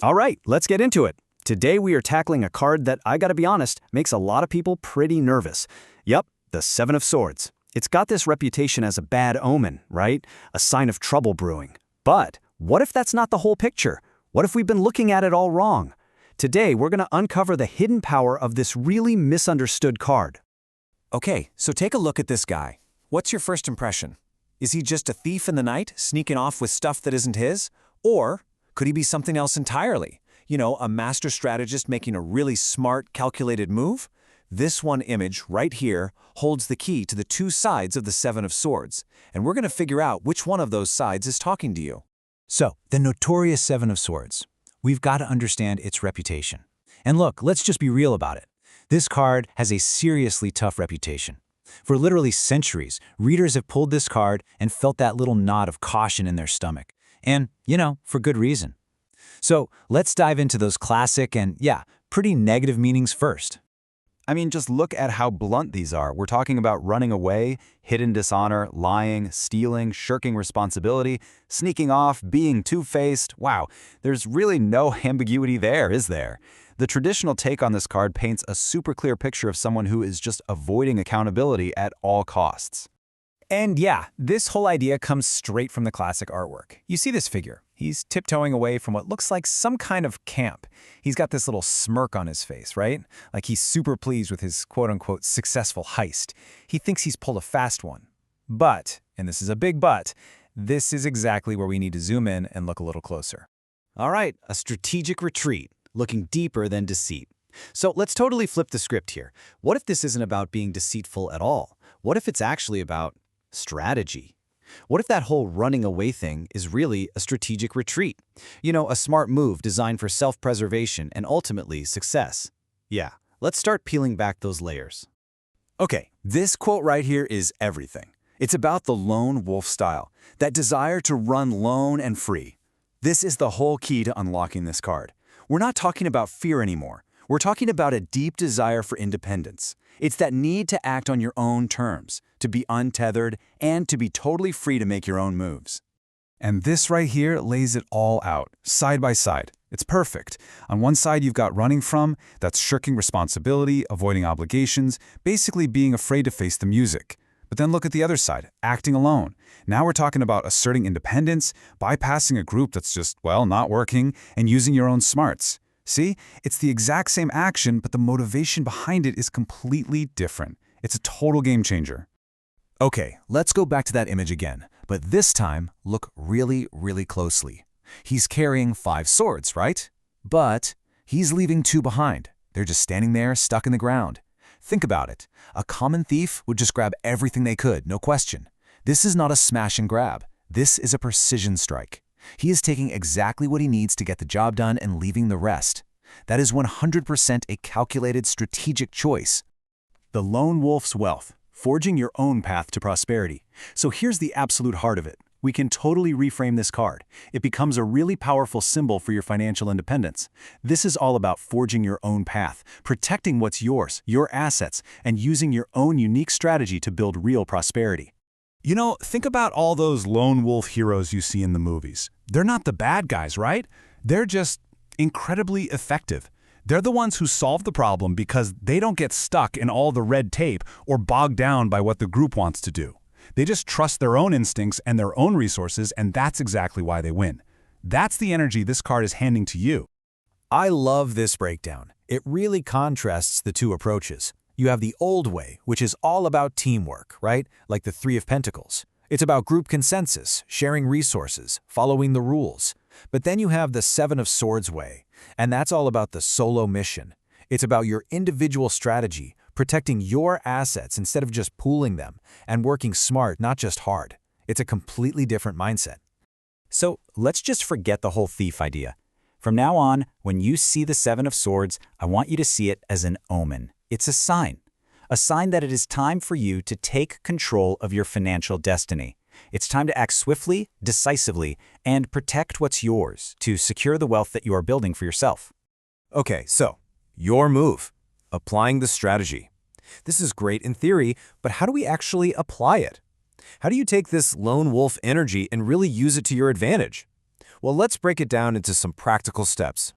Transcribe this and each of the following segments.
All right, let's get into it. Today we are tackling a card that, I gotta be honest, makes a lot of people pretty nervous. Yup, the Seven of Swords. It's got this reputation as a bad omen, right? A sign of trouble brewing. But what if that's not the whole picture? What if we've been looking at it all wrong? Today we're gonna uncover the hidden power of this really misunderstood card. Okay, so take a look at this guy. What's your first impression? Is he just a thief in the night, sneaking off with stuff that isn't his? Or could he be something else entirely? You know, a master strategist making a really smart, calculated move? This one image right here holds the key to the two sides of the Seven of Swords, and we're going to figure out which one of those sides is talking to you. So, the notorious Seven of Swords. We've got to understand its reputation. And look, let's just be real about it. This card has a seriously tough reputation. For literally centuries, readers have pulled this card and felt that little knot of caution in their stomach. And, you know, for good reason. So, let's dive into those classic and, pretty negative meanings first. I mean, just look at how blunt these are. We're talking about running away, hidden dishonor, lying, stealing, shirking responsibility, sneaking off, being two-faced. Wow, there's really no ambiguity there, is there? The traditional take on this card paints a super clear picture of someone who is just avoiding accountability at all costs. And yeah, this whole idea comes straight from the classic artwork. You see this figure. He's tiptoeing away from what looks like some kind of camp. He's got this little smirk on his face, right? Like he's super pleased with his quote-unquote successful heist. He thinks he's pulled a fast one. But, and this is a big but, this is exactly where we need to zoom in and look a little closer. All right, a strategic retreat, looking deeper than deceit. So let's totally flip the script here. What if this isn't about being deceitful at all? What if it's actually about strategy? What if that whole running away thing is really a strategic retreat? You know, a smart move designed for self-preservation and ultimately success. Yeah, let's start peeling back those layers. Okay, this quote right here is everything. It's about the lone wolf style, that desire to run lone and free. This is the whole key to unlocking this card. We're not talking about fear anymore. We're talking about a deep desire for independence. It's that need to act on your own terms, to be untethered, and to be totally free to make your own moves. And this right here lays it all out, side by side. It's perfect. On one side, you've got running from, that's shirking responsibility, avoiding obligations, basically being afraid to face the music. But then look at the other side, acting alone. Now we're talking about asserting independence, bypassing a group that's just, well, not working, and using your own smarts. See, it's the exact same action, but the motivation behind it is completely different. It's a total game changer. Okay, let's go back to that image again, but this time, look really, really closely. He's carrying 5 swords, right? But he's leaving 2 behind. They're just standing there, stuck in the ground. Think about it. A common thief would just grab everything they could, no question. This is not a smash and grab. This is a precision strike. He is taking exactly what he needs to get the job done and leaving the rest. That is 100% a calculated, strategic choice. The lone wolf's wealth, forging your own path to prosperity. So here's the absolute heart of it. We can totally reframe this card. It becomes a really powerful symbol for your financial independence. This is all about forging your own path, protecting what's yours, your assets, and using your own unique strategy to build real prosperity. You know, think about all those lone wolf heroes you see in the movies. They're not the bad guys, right? They're just incredibly effective. They're the ones who solve the problem because they don't get stuck in all the red tape or bogged down by what the group wants to do. They just trust their own instincts and their own resources, and that's exactly why they win. That's the energy this card is handing to you. I love this breakdown. It really contrasts the two approaches. You have the old way, which is all about teamwork, right? Like the Three of Pentacles. It's about group consensus, sharing resources, following the rules. But then you have the Seven of Swords way, and that's all about the solo mission. It's about your individual strategy, protecting your assets instead of just pooling them, and working smart, not just hard. It's a completely different mindset. So let's just forget the whole thief idea. From now on, when you see the Seven of Swords, I want you to see it as an omen. It's a sign that it is time for you to take control of your financial destiny. It's time to act swiftly, decisively, and protect what's yours to secure the wealth that you are building for yourself. Okay, so, your move. Applying the strategy. This is great in theory, but how do we actually apply it? How do you take this lone wolf energy and really use it to your advantage? Well, let's break it down into some practical steps.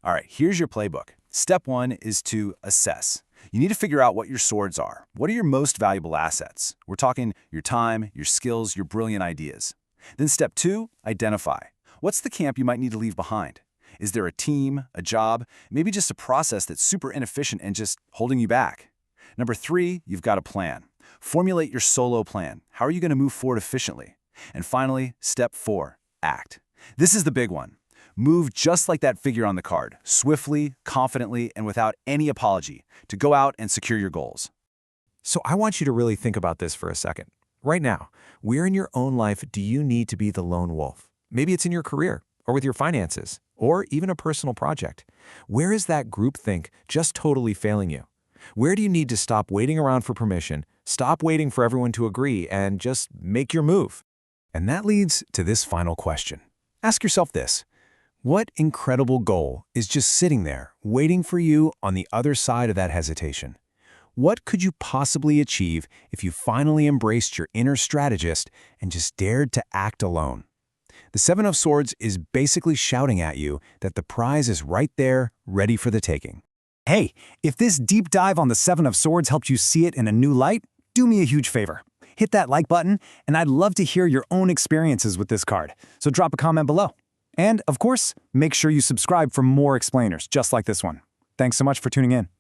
All right, here's your playbook. Step 1 is to assess. You need to figure out what your swords are. What are your most valuable assets? We're talking your time, your skills, your brilliant ideas. Then step 2, identify. What's the camp you might need to leave behind? Is there a team, a job, maybe just a process that's super inefficient and just holding you back? Number 3, you've got a plan. Formulate your solo plan. How are you going to move forward efficiently? And finally, step 4, act. This is the big one. Move just like that figure on the card, swiftly, confidently, and without any apology, to go out and secure your goals. So I want you to really think about this for a second. Right now, where in your own life do you need to be the lone wolf? Maybe it's in your career, or with your finances, or even a personal project. Where is that groupthink just totally failing you? Where do you need to stop waiting around for permission, stop waiting for everyone to agree, and just make your move? And that leads to this final question. Ask yourself this. What incredible goal is just sitting there, waiting for you on the other side of that hesitation? What could you possibly achieve if you finally embraced your inner strategist and just dared to act alone? The Seven of Swords is basically shouting at you that the prize is right there, ready for the taking. Hey, if this deep dive on the Seven of Swords helped you see it in a new light, do me a huge favor. Hit that like button, and I'd love to hear your own experiences with this card, so drop a comment below. And, of course, make sure you subscribe for more explainers just like this one. Thanks so much for tuning in.